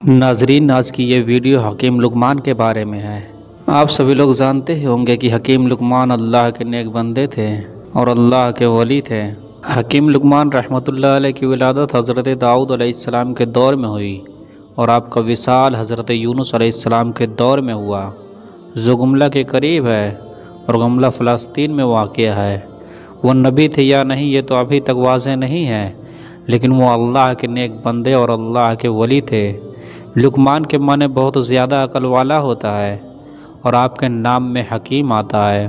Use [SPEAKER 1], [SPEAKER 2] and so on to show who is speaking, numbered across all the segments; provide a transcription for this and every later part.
[SPEAKER 1] ناظرین، آج کی یہ ویڈیو حکیم لقمان کے بارے میں ہے۔ آپ سبھی لوگ جانتے ہی ہوں گے کہ حکیم لقمان اللہ کے نیک بندے تھے اور اللہ کے ولی تھے۔ حکیم لقمان رحمۃ اللہ علیہ کی ولادت حضرت داؤد علیہ السلام کے دور میں ہوئی اور آپ کا وصال حضرت یونس علیہ السلام کے دور میں ہوا، جو گملہ کے قریب ہے اور گملہ فلسطین میں واقع ہے۔ وہ نبی تھے یا نہیں یہ تو ابھی تک واضح نہیں ہے، لیکن وہ اللہ کے نیک بندے اور اللہ کے ولی تھے۔ لقمان کے معنی بہت زیادہ عقل والا ہوتا ہے اور آپ کے نام میں حکیم آتا ہے،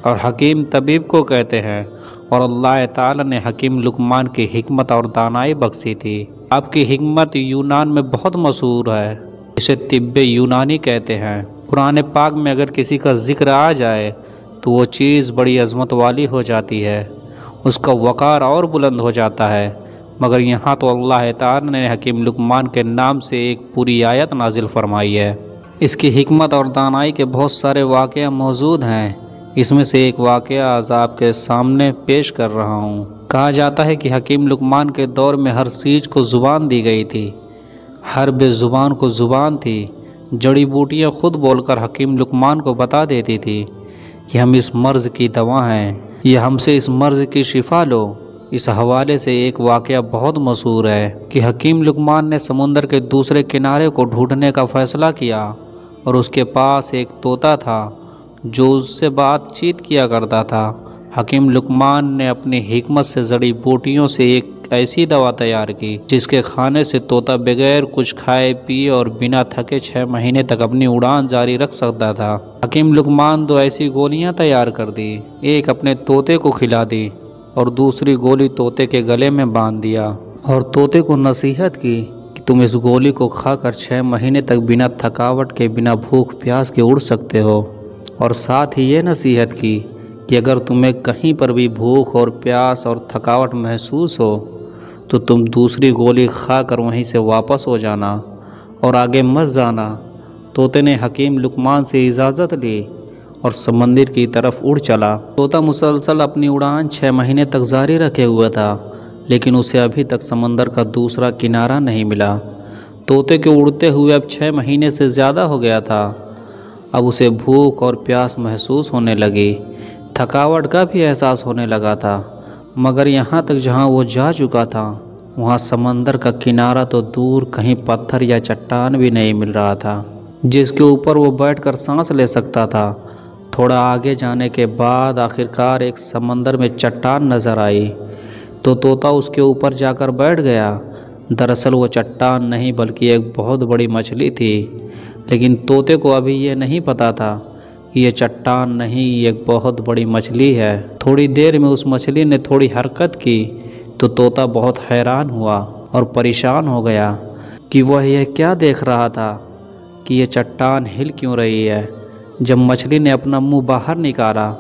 [SPEAKER 1] اور حکیم طبیب کو کہتے ہیں، اور اللہ تعالی نے حکیم لقمان کی حکمت اور دانائی بخشی تھی۔ آپ کی حکمت یونان میں بہت مشہور ہے، اسے طب یونانی کہتے ہیں۔ قرآن پاک میں اگر کسی کا ذکر آ جائے تو وہ چیز بڑی عظمت والی ہو جاتی ہے، اس کا وقار اور بلند ہو جاتا ہے، مگر یہاں تو اللہ تعالی نے حکیم لقمان کے نام سے ایک پوری آیت نازل فرمائی ہے۔ اس کی حکمت اور دانائی کے بہت سارے واقعہ موجود ہیں، اس میں سے ایک واقعہ آج آپ کے سامنے پیش کر رہا ہوں۔ کہا جاتا ہے کہ حکیم لقمان کے دور میں ہر چیز کو زبان دی گئی تھی، ہر بے زبان کو زبان تھی۔ جڑی بوٹیاں خود بول کر حکیم لقمان کو بتا دیتی تھی کہ ہم اس مرض کی دوا ہیں، یا ہم سے اس مرض کی شفا لو۔ اس حوالے سے ایک واقعہ بہت مشہور ہے کہ حکیم لقمان نے سمندر کے دوسرے کنارے کو ڈھونڈنے کا فیصلہ کیا، اور اس کے پاس ایک طوطا تھا جو اس سے بات چیت کیا کرتا تھا۔ حکیم لقمان نے اپنی حکمت سے جڑی بوٹیوں سے ایک ایسی دوا تیار کی جس کے کھانے سے طوطا بغیر کچھ کھائے پیے اور بنا تھکے 6 مہینے تک اپنی اڑان جاری رکھ سکتا تھا۔ حکیم لقمان 2 ایسی گولیاں تیار کر دی، ایک اپنے طوطے کو کھلا دی اور دوسری گولی طوطے کے گلے میں باندھ دیا، اور طوطے کو نصیحت کی کہ تم اس گولی کو کھا کر 6 مہینے تک بنا تھکاوٹ کے، بنا بھوک پیاس کے اڑ سکتے ہو، اور ساتھ ہی یہ نصیحت کی کہ اگر تمہیں کہیں پر بھی بھوک اور پیاس اور تھکاوٹ محسوس ہو تو تم دوسری گولی کھا کر وہیں سے واپس ہو جانا اور آگے مت جانا۔ طوطے نے حکیم لقمان سے اجازت لی اور سمندر کی طرف اڑ چلا۔ طوطا مسلسل اپنی اڑان 6 مہینے تک جاری رکھے ہوا تھا، لیکن اسے ابھی تک سمندر کا دوسرا کنارہ نہیں ملا۔ طوطے کے اڑتے ہوئے اب 6 مہینے سے زیادہ ہو گیا تھا۔ اب اسے بھوک اور پیاس محسوس ہونے لگی، تھکاوٹ کا بھی احساس ہونے لگا تھا، مگر یہاں تک جہاں وہ جا چکا تھا وہاں سمندر کا کنارہ تو دور، کہیں پتھر یا چٹان بھی نہیں مل رہا تھا جس کے اوپر وہ بیٹھ کر سانس لے سکتا تھا۔ تھوڑا آگے جانے کے بعد آخرکار ایک سمندر میں چٹان نظر آئی تو طوطا اس کے اوپر جا کر بیٹھ گیا۔ دراصل وہ چٹان نہیں بلکہ ایک بہت بڑی مچھلی تھی، لیکن طوطے کو ابھی یہ نہیں پتا تھا کہ یہ چٹان نہیں، یہ ایک بہت بڑی مچھلی ہے۔ تھوڑی دیر میں اس مچھلی نے تھوڑی حرکت کی تو طوطا بہت حیران ہوا اور پریشان ہو گیا کہ وہ یہ کیا دیکھ رہا تھا کہ یہ چٹان ہل کیوں رہی ہے۔ جب مچھلی نے اپنا منہ باہر نکالا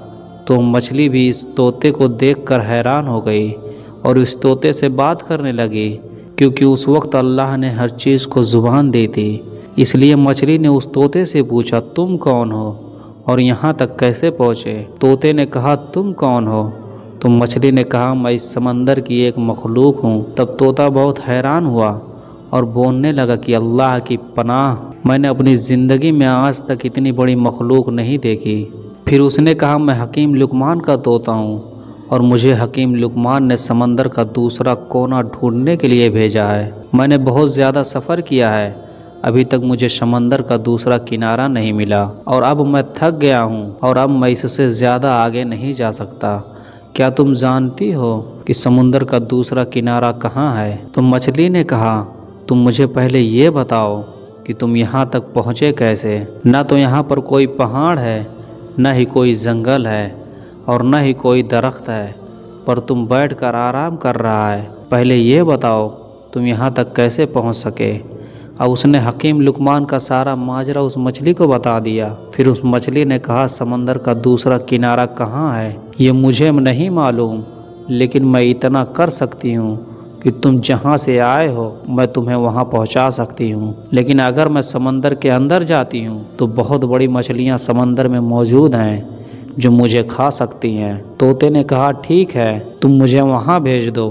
[SPEAKER 1] تو مچھلی بھی اس طوطے کو دیکھ کر حیران ہو گئی اور اس طوطے سے بات کرنے لگی، کیونکہ اس وقت اللہ نے ہر چیز کو زبان دی تھی۔ اس لیے مچھلی نے اس طوطے سے پوچھا، تم کون ہو اور یہاں تک کیسے پہنچے؟ طوطے نے کہا، تم کون ہو؟ تو مچھلی نے کہا، میں اس سمندر کی ایک مخلوق ہوں۔ تب طوطا بہت حیران ہوا اور بولنے لگا کہ اللہ کی پناہ، میں نے اپنی زندگی میں آج تک اتنی بڑی مخلوق نہیں دیکھی۔ پھر اس نے کہا، میں حکیم لقمان کا طوطا ہوں اور مجھے حکیم لقمان نے سمندر کا دوسرا کونا ڈھونڈنے کے لیے بھیجا ہے۔ میں نے بہت زیادہ سفر کیا ہے، ابھی تک مجھے سمندر کا دوسرا کنارہ نہیں ملا، اور اب میں تھک گیا ہوں اور اب میں اس سے زیادہ آگے نہیں جا سکتا۔ کیا تم جانتی ہو کہ سمندر کا دوسرا کنارہ کہاں ہے؟ تو مچھلی نے کہا، تم مجھے پہلے یہ بتاؤ کہ تم یہاں تک پہنچے کیسے؟ نہ تو یہاں پر کوئی پہاڑ ہے، نہ ہی کوئی جنگل ہے، اور نہ ہی کوئی درخت ہے، پر تم بیٹھ کر آرام کر رہا ہے۔ پہلے یہ بتاؤ تم یہاں تک کیسے پہنچ سکے؟ اب اس نے حکیم لقمان کا سارا ماجرا اس مچھلی کو بتا دیا۔ پھر اس مچھلی نے کہا، سمندر کا دوسرا کنارہ کہاں ہے یہ مجھے نہیں معلوم، لیکن میں اتنا کر سکتی ہوں کہ تم جہاں سے آئے ہو میں تمہیں وہاں پہنچا سکتی ہوں، لیکن اگر میں سمندر کے اندر جاتی ہوں تو بہت بڑی مچھلیاں سمندر میں موجود ہیں جو مجھے کھا سکتی ہیں۔ طوطے نے کہا، ٹھیک ہے، تم مجھے وہاں بھیج دو،